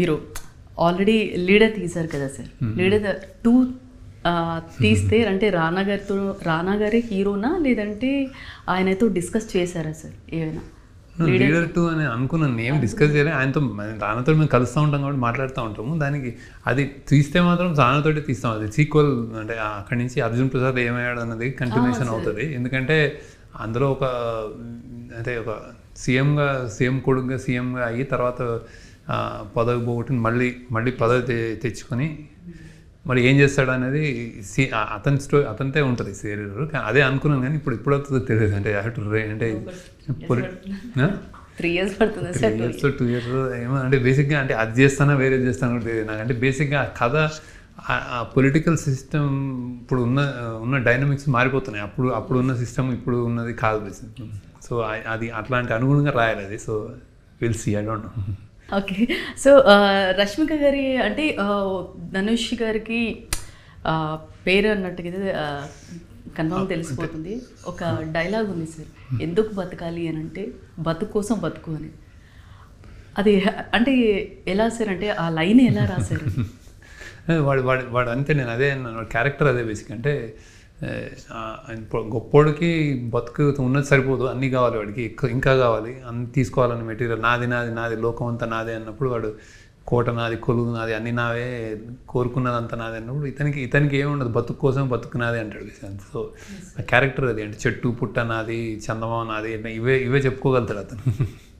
మీరు already leader తీశారు కదా సార్. లీడర్ 2 తీస్తే అంటే రానా గారి హీరోనా లేదంటే ఆయనతో డిస్కస్ చేశారా సార్ ఏమైనా? లీడర్ 2 అని అనుకున్నాను, ఏం డిస్కస్ చేయలేదు. రానాతో మేము కలుస్తూ ఉంటాం కాబట్టి మాట్లాడుతూ ఉంటాము. దానికి అది తీస్తే మాత్రం రానాతోటి తీస్తాం. అది సీక్వెల్ అంటే అక్కడి నుంచి అర్జున్ ప్రసాద్ ఏమయ్యాడు అన్నది కంటిన్యూషన్ అవుతుంది. ఎందుకంటే అందులో ఒక సీఎం కొడుకుగా సీఎంగా అయ్యి తర్వాత పదవి పోగొట్టి మళ్ళీ పదవి తెచ్చుకొని మరి ఏం చేస్తాడు అనేది అతనితే ఉంటుంది సీరియల్. అదే అనుకున్నాను కానీ ఇప్పుడు అవుతుందో తెలియదు. అంటే అంటే 3 years పడుతుంది సార్, 3 years 2 years ఏమో. అంటే బేసిక్గా అంటే అది చేస్తానా వేరే చేస్తాను కూడా తెలియదు నాకు. అంటే బేసిక్గా ఆ కథ ఆ పొలిటికల్ సిస్టమ్ ఇప్పుడు ఉన్న డైనమిక్స్ మారిపోతున్నాయి. అప్పుడు ఉన్న సిస్టమ్ ఇప్పుడు ఉన్నది కాదు. సో అది అట్లాంటి అనుగుణంగా రాయాలి అది. So will see, I don't know. Okay. So Rashmika గారి అంటే ధనుష్ గారికి పేరు అన్నట్టుగా కన్ఫర్మ్ తెలిసిపోతుంది. ఒక డైలాగ్ ఉంది సార్, ఎందుకు బతకాలి అని అంటే బతుకు కోసం బతుకు అని. అది అంటే ఎలా సార్, అంటే ఆ లైన్ ఎలా రాశారు? వాడు అంతే, నేను అదే క్యారెక్టర్ అదే బేసిక్. అంటే గొప్పోడికి బతుకు ఉన్నది సరిపోదు, అన్నీ కావాలి వాడికి, ఇంకా కావాలి, అన్ని తీసుకోవాలని మెటీరియల్ నాది లోకం అంతా నాదే అన్నప్పుడు వాడు కోట నాది, కొలువు నాది, అన్నీ నావే, కోరుకున్నదంతా నాది అన్నప్పుడు ఇతనికి ఏముండదు, బతుకు కోసం బతుకు నాది అంటాడు. సో ఆ క్యారెక్టర్ అది. అంటే చెట్టు పుట్ట నాది, చందమామ నాది, ఇవే చెప్పుకోగలుగుతాడు అతను.